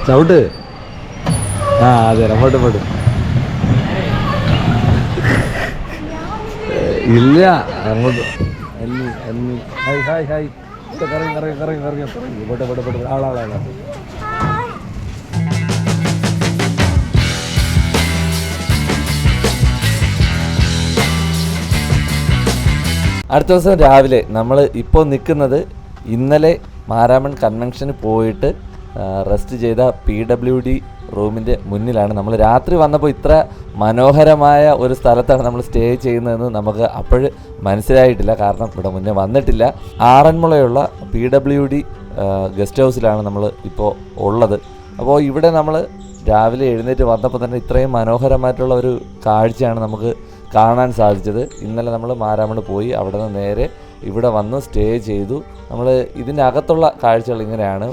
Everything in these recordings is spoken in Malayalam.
ചവിട്ട്. ആ അതെ, അങ്ങോട്ട് പോട്ട്. ഇല്ല അങ്ങോട്ട്. Hi hi hi. കറങ്ങി പോട്ടെ. ആളാളാളാ. അടുത്ത ദിവസം രാവിലെ നമ്മൾ ഇപ്പോൾ നിൽക്കുന്നത് ഇന്നലെ മാരാമൺ കൺവെൻഷന് പോയിട്ട് റെസ്റ്റ് ചെയ്ത PWD റൂമിൻ്റെ മുന്നിലാണ്. നമ്മൾ രാത്രി വന്നപ്പോൾ ഇത്ര മനോഹരമായ ഒരു സ്ഥലത്താണ് നമ്മൾ സ്റ്റേ ചെയ്യുന്നതെന്ന് നമുക്ക് അപ്പോൾ മനസ്സിലായിട്ടില്ല. കാരണം ഇവിടെ മുന്നേ വന്നിട്ടില്ല. ആറന്മുളയുള്ള PWD ഗസ്റ്റ് ഹൗസിലാണ് നമ്മൾ ഇപ്പോൾ ഉള്ളത്. അപ്പോൾ ഇവിടെ നമ്മൾ രാവിലെ എഴുന്നേറ്റ് വന്നപ്പോൾ തന്നെ ഇത്രയും മനോഹരമായിട്ടുള്ള ഒരു കാഴ്ചയാണ് നമുക്ക് കാണാൻ സാധിച്ചത്. ഇന്നലെ നമ്മൾ മാരാമൺ പോയി, അവിടെ നിന്ന് നേരെ ഇവിടെ വന്ന് സ്റ്റേ ചെയ്തു. നമ്മൾ ഇതിൻ്റെ അകത്തുള്ള കാഴ്ചകൾ ഇങ്ങനെയാണ്.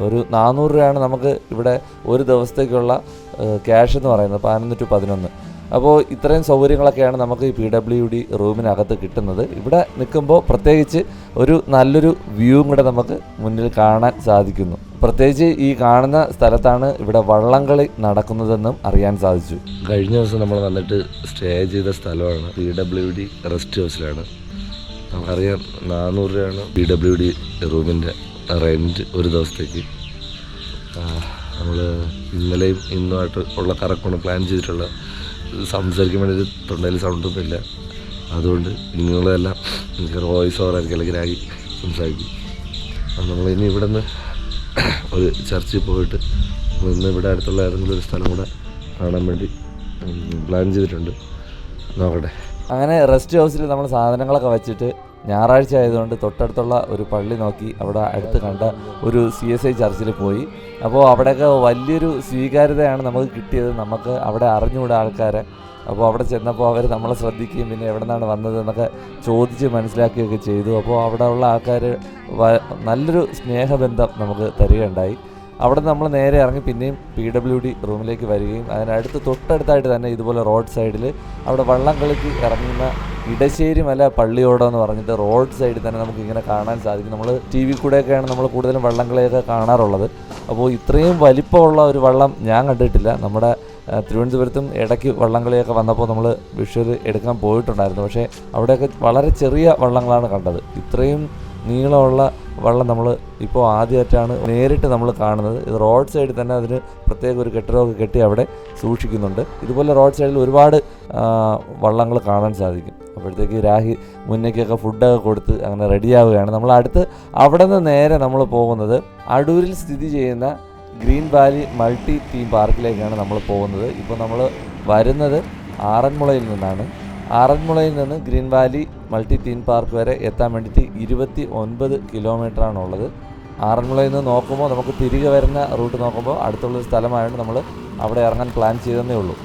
ഒരു 400 രൂപയാണ് നമുക്ക് ഇവിടെ ഒരു ദിവസത്തേക്കുള്ള ക്യാഷ് എന്ന് പറയുന്നത്, 11 to 11. അപ്പോൾ ഇത്രയും സൗകര്യങ്ങളൊക്കെയാണ് നമുക്ക് ഈ PWD റൂമിനകത്ത് കിട്ടുന്നത്. ഇവിടെ നിൽക്കുമ്പോൾ പ്രത്യേകിച്ച് ഒരു നല്ലൊരു വ്യൂവും കൂടെ നമുക്ക് മുന്നിൽ കാണാൻ സാധിക്കുന്നു. പ്രത്യേകിച്ച് ഈ കാണുന്ന സ്ഥലത്താണ് ഇവിടെ വള്ളംകളി നടക്കുന്നതെന്നും അറിയാൻ സാധിച്ചു. കഴിഞ്ഞ ദിവസം നമ്മൾ വന്നിട്ട് സ്റ്റേ ചെയ്ത സ്ഥലമാണ് PWD റെസ്റ്റ് ഹൗസിലാണ്. നമുക്കറിയാം 400 രൂപയാണ് PWD റൂമിൻ്റെ റെൻറ്റ് ഒരു ദിവസത്തേക്ക്. നമ്മൾ ഇന്നലെയും ഇന്നുമായിട്ട് ഉള്ള കറക്റ്റാണ് പ്ലാൻ ചെയ്തിട്ടുള്ള. സംസാരിക്കാൻ വേണ്ടി തൊണ്ടയിൽ സൗണ്ടൊന്നുമില്ല, അതുകൊണ്ട് നിങ്ങളെല്ലാം എനിക്ക് വോയിസ് ഓവറായിരിക്കും അല്ലെങ്കിൽ ആയി സംസാരിക്കും. അപ്പം നമ്മൾ ഇനി ഇവിടെ നിന്ന് ഒരു ചർച്ചിൽ പോയിട്ട് ഇന്ന് ഇവിടെ അടുത്തുള്ള ഏതെങ്കിലും ഒരു സ്ഥലം കൂടെ കാണാൻ വേണ്ടി പ്ലാൻ ചെയ്തിട്ടുണ്ട്. നോക്കട്ടെ. അങ്ങനെ റെസ്റ്റ് ഹൗസിൽ നമ്മൾ സാധനങ്ങളൊക്കെ വെച്ചിട്ട് ഞായറാഴ്ച ആയതുകൊണ്ട് തൊട്ടടുത്തുള്ള ഒരു പള്ളി നോക്കി അവിടെ അടുത്ത് കണ്ട ഒരു CSI ചർച്ചിൽ പോയി. അപ്പോൾ അവിടെയൊക്കെ വലിയൊരു സ്വീകാര്യതയാണ് നമുക്ക് കിട്ടിയത്. നമുക്ക് അവിടെ അറിഞ്ഞുകൂടാ ആൾക്കാരെ. അപ്പോൾ അവിടെ ചെന്നപ്പോൾ അവർ നമ്മളെ ശ്രദ്ധിക്കുകയും പിന്നെ എവിടെ നിന്നാണ് വന്നത് എന്നൊക്കെ ചോദിച്ച് മനസ്സിലാക്കുകയൊക്കെ ചെയ്തു. അപ്പോൾ അവിടെ ഉള്ള ആൾക്കാർ നല്ലൊരു സ്നേഹബന്ധം നമുക്ക് തരികയുണ്ടായി. അവിടെ നമ്മൾ നേരെ ഇറങ്ങി പിന്നെയും PWD റൂമിലേക്ക് വരികയും അതിനടുത്ത് തൊട്ടടുത്തായിട്ട് തന്നെ ഇതുപോലെ റോഡ് സൈഡിൽ അവിടെ വള്ളം കളിക്ക് ഇറങ്ങുന്ന ഇടശ്ശേരി മല പള്ളിയോടം എന്ന് പറഞ്ഞിട്ട് റോഡ് സൈഡിൽ തന്നെ നമുക്ക് ഇങ്ങനെ കാണാൻ സാധിക്കും. നമ്മൾ TV കൂടെയൊക്കെയാണ് നമ്മൾ കൂടുതലും വള്ളംകളിയൊക്കെ കാണാറുള്ളത്. അപ്പോൾ ഇത്രയും വലിപ്പമുള്ള ഒരു വള്ളം ഞാൻ കണ്ടിട്ടില്ല. നമ്മുടെ തിരുവനന്തപുരത്തും ഇടയ്ക്ക് വള്ളംകളിയൊക്കെ വന്നപ്പോൾ നമ്മൾ വിഷ്വൽ എടുക്കാൻ പോയിട്ടുണ്ടായിരുന്നു. പക്ഷേ അവിടെയൊക്കെ വളരെ ചെറിയ വള്ളങ്ങളാണ് കണ്ടത്. ഇത്രയും നീളമുള്ള വള്ളം നമ്മൾ ഇപ്പോൾ ആദ്യമായിട്ടാണ് നേരിട്ട് നമ്മൾ കാണുന്നത്. ഇത് റോഡ് സൈഡിൽ തന്നെ അതിന് പ്രത്യേക ഒരു കെട്ടിടമൊക്കെ കെട്ടി അവിടെ സൂക്ഷിക്കുന്നുണ്ട്. ഇതുപോലെ റോഡ് സൈഡിൽ ഒരുപാട് വള്ളങ്ങൾ കാണാൻ സാധിക്കും. അപ്പോഴത്തേക്ക് രാഹി മുന്നേക്കൊക്കെ ഫുഡൊക്കെ കൊടുത്ത് അങ്ങനെ റെഡിയാവുകയാണ്. നമ്മൾ അടുത്ത് അവിടെ നിന്ന് നേരെ നമ്മൾ പോകുന്നത് അടൂരിൽ സ്ഥിതി ചെയ്യുന്ന ഗ്രീൻ വാലി മൾട്ടി തീം പാർക്കിലേക്കാണ് നമ്മൾ പോകുന്നത്. ഇപ്പോൾ നമ്മൾ വരുന്നത് ആറന്മുളയിൽ നിന്നാണ്. ആറന്മുളയിൽ നിന്ന് green Valley multi theme park വരെ എത്താൻ വേണ്ടിയിട്ട് 29 കിലോമീറ്ററാണുള്ളത്. ആറന്മുളയിൽ നിന്ന് നോക്കുമ്പോൾ നമുക്ക് തിരികെ വരുന്ന റൂട്ട് നോക്കുമ്പോൾ അടുത്തുള്ളൊരു സ്ഥലമായതുകൊണ്ട് നമ്മൾ അവിടെ ഇറങ്ങാൻ പ്ലാൻ ചെയ്തതേ ഉള്ളൂ.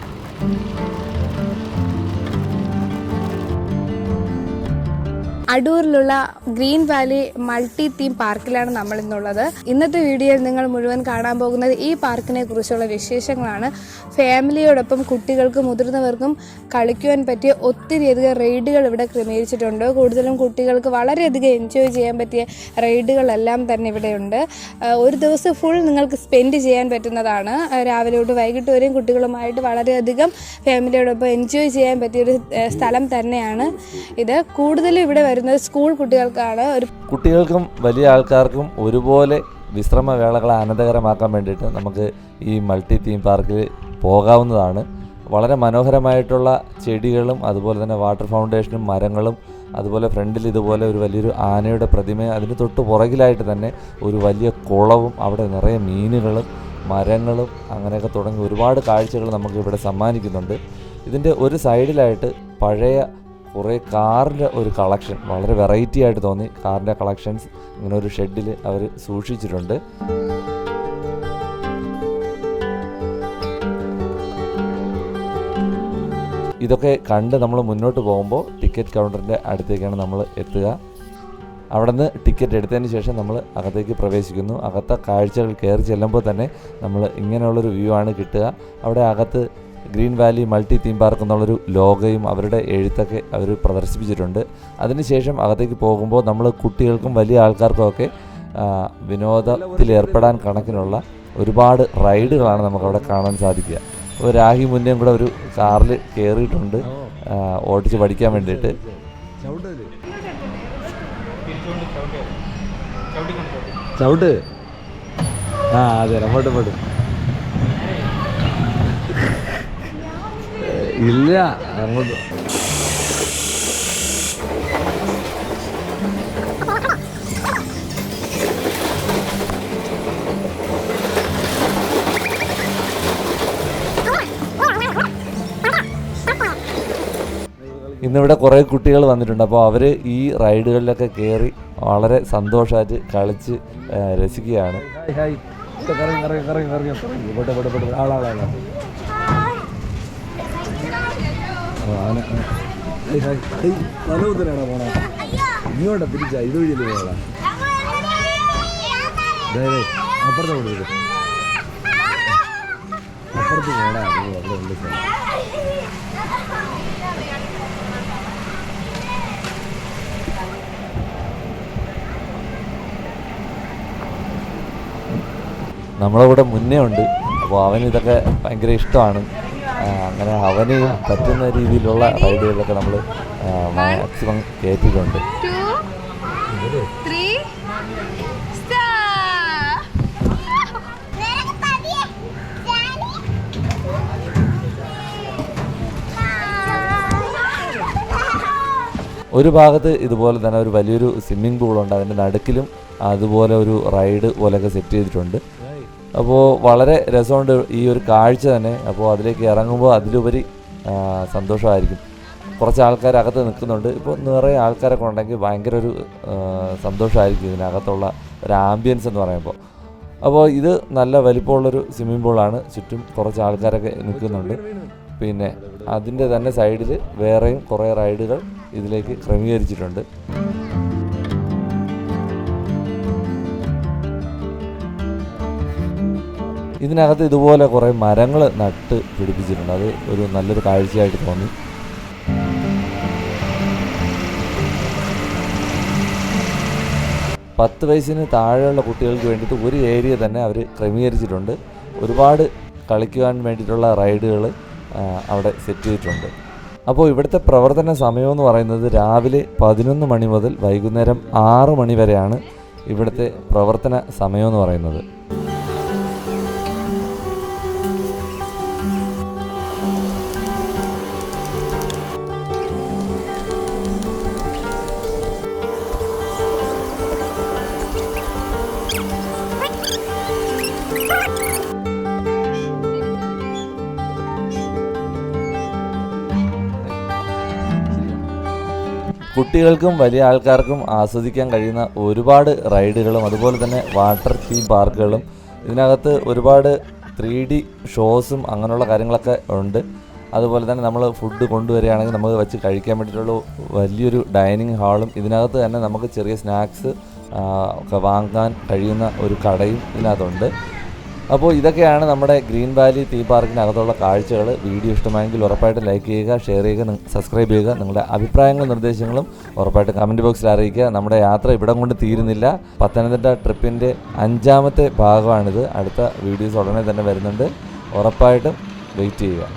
അടൂരിലുള്ള ഗ്രീൻ വാലി മൾട്ടി തീം പാർക്കിലാണ് നമ്മൾ ഇന്നുള്ളത്. ഇന്നത്തെ വീഡിയോയിൽ നിങ്ങൾ മുഴുവൻ കാണാൻ പോകുന്നത് ഈ പാർക്കിനെ കുറിച്ചുള്ള വിശേഷങ്ങളാണ്. ഫാമിലിയോടൊപ്പം കുട്ടികൾക്കും മുതിർന്നവർക്കും കളിക്കുവാൻ പറ്റിയ ഒത്തിരിയധികം റൈഡുകൾ ഇവിടെ ക്രമീകരിച്ചിട്ടുണ്ട്. കൂടുതലും കുട്ടികൾക്ക് വളരെയധികം എൻജോയ് ചെയ്യാൻ പറ്റിയ റൈഡുകളെല്ലാം തന്നെ ഇവിടെയുണ്ട്. ഒരു ദിവസം ഫുൾ നിങ്ങൾക്ക് സ്പെൻഡ് ചെയ്യാൻ പറ്റുന്നതാണ്. രാവിലെ തൊട്ട് വൈകിട്ട് വരെയും കുട്ടികളുമായിട്ട് വളരെയധികം ഫാമിലിയോടൊപ്പം എൻജോയ് ചെയ്യാൻ പറ്റിയൊരു സ്ഥലം തന്നെയാണ് ഇത്. കൂടുതലും ഇവിടെ സ്കൂൾ കുട്ടികൾക്കാണ്. കുട്ടികൾക്കും വലിയ ആൾക്കാർക്കും ഒരുപോലെ വിശ്രമവേളകളെ ആനന്ദകരമാക്കാൻ വേണ്ടിയിട്ട് നമുക്ക് ഈ മൾട്ടി തീം പാർക്കിൽ പോകാവുന്നതാണ്. വളരെ മനോഹരമായിട്ടുള്ള ചെടികളും അതുപോലെ തന്നെ വാട്ടർ ഫൗണ്ടേഷനും മരങ്ങളും അതുപോലെ ഫ്രണ്ടിൽ ഇതുപോലെ ഒരു വലിയൊരു ആനയുടെ പ്രതിമയും അതിന് തൊട്ട് പുറകിലായിട്ട് തന്നെ ഒരു വലിയ കുളവും അവിടെ നിറയെ മീനുകളും മരങ്ങളും അങ്ങനെയൊക്കെ തുടങ്ങി ഒരുപാട് കാഴ്ചകൾ നമുക്ക് ഇവിടെ സമ്മാനിക്കുന്നുണ്ട്. ഇതിൻ്റെ ഒരു സൈഡിലായിട്ട് പഴയ കുറേ കാറിൻ്റെ ഒരു കളക്ഷൻ വളരെ വെറൈറ്റി ആയിട്ട് തോന്നി. കാറിൻ്റെ കളക്ഷൻസ് ഇങ്ങനെ ഒരു ഷെഡിൽ അവർ സൂക്ഷിച്ചിട്ടുണ്ട്. ഇതൊക്കെ കണ്ട് നമ്മൾ മുന്നോട്ട് പോകുമ്പോൾ ടിക്കറ്റ് കൗണ്ടറിൻ്റെ അടുത്തേക്കാണ് നമ്മൾ എത്തുക. അവിടെ നിന്ന് ടിക്കറ്റ് എടുത്തതിന് ശേഷം നമ്മൾ അകത്തേക്ക് പ്രവേശിക്കുന്നു. അകത്തെ കാഴ്ചകൾ കയറി ചെല്ലുമ്പോൾ തന്നെ നമ്മൾ ഇങ്ങനെയുള്ളൊരു വ്യൂ ആണ് കിട്ടുക. അവിടെ അകത്ത് green Valley multi theme park എന്നുള്ളൊരു ലോഗോയും അവരുടെ എഴുത്തൊക്കെ അവർ പ്രദർശിപ്പിച്ചിട്ടുണ്ട്. അതിനുശേഷം അകത്തേക്ക് പോകുമ്പോൾ നമ്മൾ കുട്ടികൾക്കും വലിയ ആൾക്കാർക്കും ഒക്കെ വിനോദത്തിൽ ഏർപ്പെടാൻ കണക്കിനുള്ള ഒരുപാട് റൈഡുകളാണ് നമുക്കവിടെ കാണാൻ സാധിക്കുക. അപ്പോൾ രാഹി മുന്നേയും കൂടെ ഒരു കാറിൽ കയറിയിട്ടുണ്ട് ഓടിച്ച് പഠിക്കാൻ വേണ്ടിയിട്ട്. ചവിട്ട് അതെ അങ്ങോട്ട് ഇല്ല അങ്ങോട്ട്. ഇന്നിവിടെ കുറേ കുട്ടികൾ വന്നിട്ടുണ്ട്. അപ്പോൾ അവർ ഈ റൈഡുകളിലൊക്കെ കയറി വളരെ സന്തോഷമായിട്ട് കളിച്ച് രസിക്കുകയാണ്. ഇങ്ങോട്ടാ തിരിച്ചാ ഇത് വഴിയല്ലേ പോകാം. അപ്പുറത്തെ കൊടുക്കും അപ്പുറത്ത് പോടാ അവിടെ ഉണ്ട് സാർ. നമ്മളിവിടെ മുന്നേ ഉണ്ട്. അപ്പോൾ അവനിതൊക്കെ ഭയങ്കര ഇഷ്ടമാണ്. അങ്ങനെ അവന് പറ്റുന്ന രീതിയിലുള്ള റൈഡുകളിലൊക്കെ നമ്മൾ മാക്സിമം കയറ്റിയിട്ടുണ്ട്. ഒരു ഭാഗത്ത് ഇതുപോലെ തന്നെ ഒരു വലിയൊരു സ്വിമ്മിംഗ് പൂളുണ്ട്. അതിൻ്റെ നടുക്കിലും അതുപോലെ ഒരു റൈഡ് പോലെയൊക്കെ സെറ്റ് ചെയ്തിട്ടുണ്ട്. അപ്പോൾ വളരെ രസമുണ്ട് ഈ ഒരു കാഴ്ച തന്നെ. അപ്പോൾ അതിലേക്ക് ഇറങ്ങുമ്പോൾ അതിലുപരി സന്തോഷമായിരിക്കും. കുറച്ച് ആൾക്കാർ അകത്ത് നിൽക്കുന്നുണ്ട്. ഇപ്പോൾ നിറയെ ആൾക്കാരൊക്കെ ഉണ്ടെങ്കിൽ ഭയങ്കര ഒരു സന്തോഷമായിരിക്കും ഇതിനകത്തുള്ള ഒരു ആംബിയൻസ് എന്ന് പറയുമ്പോൾ. അപ്പോൾ ഇത് നല്ല വലിപ്പമുള്ളൊരു സ്വിമ്മിംഗ് പൂളാണ്. ചുറ്റും കുറച്ച് ആൾക്കാരൊക്കെ നിൽക്കുന്നുണ്ട്. പിന്നെ അതിൻ്റെ തന്നെ സൈഡിൽ വേറെയും കുറേ റൈഡുകൾ ഇതിലേക്ക് ക്രമീകരിച്ചിട്ടുണ്ട്. ഇതിനകത്ത് ഇതുപോലെ കുറേ മരങ്ങൾ നട്ട് പിടിപ്പിച്ചിട്ടുണ്ട്. അത് ഒരു നല്ലൊരു കാഴ്ചയായിട്ട് തോന്നി. പത്ത് വയസ്സിന് താഴെയുള്ള കുട്ടികൾക്ക് വേണ്ടിയിട്ട് ഒരു ഏരിയ തന്നെ അവർ ക്രമീകരിച്ചിട്ടുണ്ട്. ഒരുപാട് കളിക്കുവാൻ വേണ്ടിയിട്ടുള്ള റൈഡുകൾ അവിടെ സെറ്റ് ചെയ്തിട്ടുണ്ട്. അപ്പോൾ ഇവിടുത്തെ പ്രവർത്തന സമയമെന്ന് പറയുന്നത് രാവിലെ 11 മണി മുതൽ വൈകുന്നേരം 6 മണി വരെയാണ് ഇവിടുത്തെ പ്രവർത്തന സമയമെന്ന് പറയുന്നത്. കുട്ടികൾക്കും വലിയ ആൾക്കാർക്കും ആസ്വദിക്കാൻ കഴിയുന്ന ഒരുപാട് റൈഡുകളും അതുപോലെ തന്നെ വാട്ടർ തീം പാർക്കുകളും ഇതിനകത്ത് ഒരുപാട് 3D ഷോസും അങ്ങനെയുള്ള കാര്യങ്ങളൊക്കെ ഉണ്ട്. അതുപോലെ തന്നെ നമ്മൾ ഫുഡ് കൊണ്ടുവരികയാണെങ്കിൽ നമുക്ക് വെച്ച് കഴിക്കാൻ വേണ്ടിയിട്ടുള്ള വലിയൊരു ഡൈനിങ് ഹാളും ഇതിനകത്ത് തന്നെ നമുക്ക് ചെറിയ സ്നാക്സ് ഒക്കെ വാങ്ങാൻ കഴിയുന്ന ഒരു കടയും ഇതിനകത്തുണ്ട്. അപ്പോൾ ഇതൊക്കെയാണ് നമ്മുടെ ഗ്രീൻ വാലി തീം പാർക്കിനകത്തുള്ള കാഴ്ചകൾ. വീഡിയോ ഇഷ്ടമായെങ്കിൽ ഉറപ്പായിട്ട് ലൈക്ക് ചെയ്യുക, ഷെയർ ചെയ്യുക, സബ്സ്ക്രൈബ് ചെയ്യുക. നിങ്ങളുടെ അഭിപ്രായങ്ങളും നിർദ്ദേശങ്ങളും ഉറപ്പായിട്ട് കമൻറ്റ് ബോക്സിൽ അറിയിക്കുക. നമ്മുടെ യാത്ര ഇവിടം കൊണ്ട് തീരുന്നില്ല. പത്തനംതിട്ട ട്രിപ്പിൻ്റെ 5ാമത്തെ ഭാഗമാണിത്. അടുത്ത വീഡിയോസ് ഉടനെ തന്നെ വരുന്നുണ്ട്. ഉറപ്പായിട്ടും വെയിറ്റ് ചെയ്യുക.